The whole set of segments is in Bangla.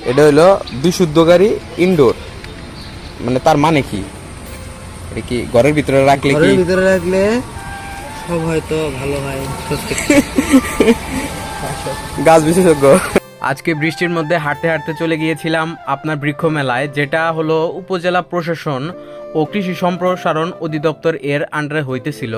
এটা হলো বিশুদ্ধকারী ইনডোর, মানে তার মানে কি? এটা কি ঘরের ভিতরে রাখলে কি? ঘরের ভিতরে রাখলে সব হয়তো ভালো হয়। গাছ বিশেষজ্ঞ। আজকে বৃষ্টির মধ্যে হাঁটতে হাঁটতে চলে গিয়েছিলাম আপনার বৃক্ষ মেলায়, যেটা হলো উপজেলা প্রশাসন ও কৃষি সম্প্রসারণ অধিদপ্তর এর আন্ডারে হইতেছিল,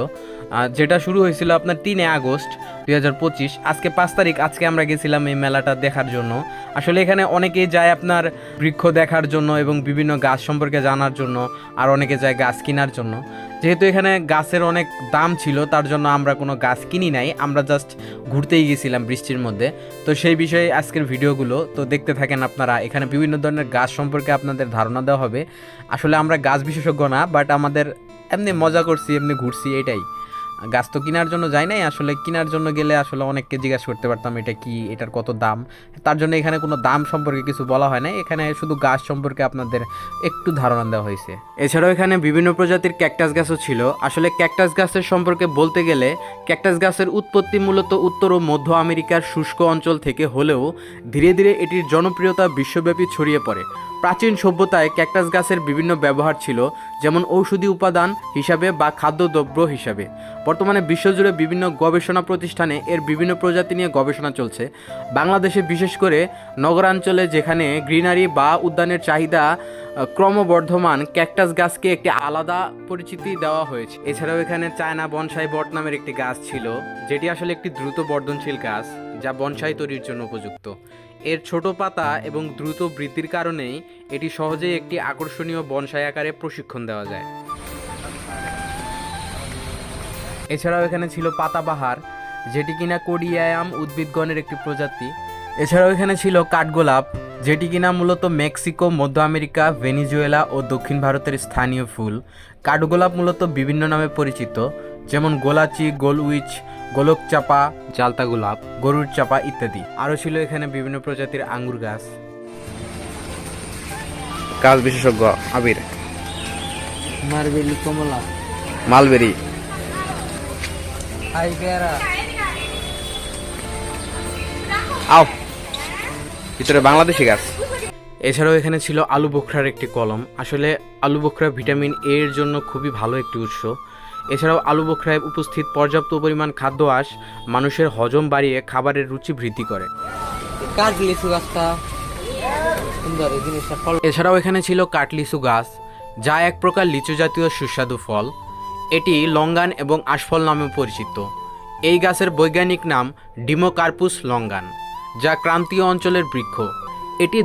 যেটা শুরু হয়েছিল আপনার 3 আগস্ট 2025। আজকে 5 তারিখ। আজকে আমরা গেছিলাম এই মেলাটা দেখার জন্য। আসলে এখানে অনেকেই যায় আপনার বৃক্ষ দেখার জন্য এবং বিভিন্ন গাছ সম্পর্কে জানার জন্য, আর অনেকে যায় গাছ কেনার জন্য। যেহেতু এখানে গাছের অনেক দাম ছিল, তার জন্য আমরা কোনো গাছ কিনি নাই, আমরা জাস্ট ঘুরতেই গেছিলাম বৃষ্টির মধ্যে। তো সেই বিষয়ে আজকের ভিডিওগুলো তো দেখতে থাকেন আপনারা। এখানে বিভিন্ন ধরনের গাছ সম্পর্কে আপনাদের ধারণা দেওয়া হবে। আসলে আমরা গাছ বিশেষজ্ঞ না, বাট আমাদের এমনি মজা করছি, এমনি ঘুরছি, এটাই। গাছ তো কেনার জন্য যাই নাই। আসলে কেনার জন্য গেলে আসলে অনেককে জিজ্ঞাসা করতে পারতাম এটা কি, এটার কত দাম। তার জন্য এখানে কোনো দাম সম্পর্কে কিছু বলা হয় না, এখানে শুধু গাছ সম্পর্কে আপনাদের একটু ধারণা দেওয়া হয়েছে। এছাড়াও এখানে বিভিন্ন প্রজাতির ক্যাকটাস গাছও ছিল। আসলে ক্যাকটাস গাছের সম্পর্কে বলতে গেলে, ক্যাকটাস গাছের উৎপত্তি মূলত উত্তর ও মধ্য আমেরিকার শুষ্ক অঞ্চল থেকে হলেও ধীরে ধীরে এটির জনপ্রিয়তা বিশ্বব্যাপী ছড়িয়ে পড়ে। প্রাচীন সভ্যতায় ক্যাকটাস গাছের বিভিন্ন ব্যবহার ছিল, যেমন ঔষধি উপাদান হিসাবে বা খাদ্যদ্রব্য হিসাবে। বর্তমানে বিশ্বজুড়ে বিভিন্ন গবেষণা প্রতিষ্ঠানে এর বিভিন্ন প্রজাতি নিয়ে গবেষণা চলছে। বাংলাদেশে বিশেষ করে নগরাঞ্চলে, যেখানে গ্রিনারি বা উদ্যানের চাহিদা ক্রমবর্ধমান, ক্যাকটাস গাছকে একটি আলাদা পরিচিতি দেওয়া হয়েছে। এছাড়াও এখানে চায়না বনসাই বট নামের একটি গাছ ছিল, যেটি আসলে একটি দ্রুত বর্ধনশীল গাছ, যা বনসাই তৈরির জন্য উপযুক্ত। এর ছোট পাতা এবং দ্রুত বৃদ্ধির কারণেই এটি সহজেই একটি আকর্ষণীয় বনসাই আকারে প্রশিক্ষণ দেওয়া যায়। এছাড়াও এখানে ছিল পাতাবাহার, যেটি কিনা কোডিয়ায়াম উদ্ভিদগণের একটি প্রজাতি। এছাড়াও এখানে ছিল কাঠগোলাপ, যেটি কিনা মূলত মেক্সিকো, মধ্য আমেরিকা, ভেনিজুয়েলা ও দক্ষিণ ভারতের স্থানীয় ফুল। কাঠগোলাপ মূলত বিভিন্ন নামে পরিচিত, যেমন গোলাচি, গোলউইচ, গোলক চাপা, জালতা গোলাপ, গরুর চাপা ইত্যাদি। আরও ছিল এখানে বিভিন্ন প্রজাতির আঙ্গুর গাছ। গাছ বিশেষজ্ঞ আবির। মার্বেলি, কমলা, মালবেরি, হাই পেয়ারা। আও ভিতরে বাংলাদেশি গাছ। এছাড়াও এখানে ছিল আলু বোখরার একটি কলম। আসলে আলু বোখরা ভিটামিন এ এর জন্য খুবই ভালো একটি উৎস। এছাড়াও আলু বোখরায় উপস্থিত পর্যাপ্ত পরিমাণ খাদ্য আঁশ মানুষের হজম বাড়িয়ে খাবারের রুচি বৃদ্ধি করে। কাঠ লিচু গাছটা সুন্দর, এই জিনিসটা ফল। এছাড়াও এখানে ছিল কাঠলিচু গাছ, যা এক প্রকার লিচু জাতীয় সুস্বাদু ফল। এটি লঙ্গান এবং আশফল নামে পরিচিত। এই গাছের বৈজ্ঞানিক নাম ডিমোকার্পুস লঙ্গান, যা ক্রান্তীয় অঞ্চলের বৃক্ষ। এটি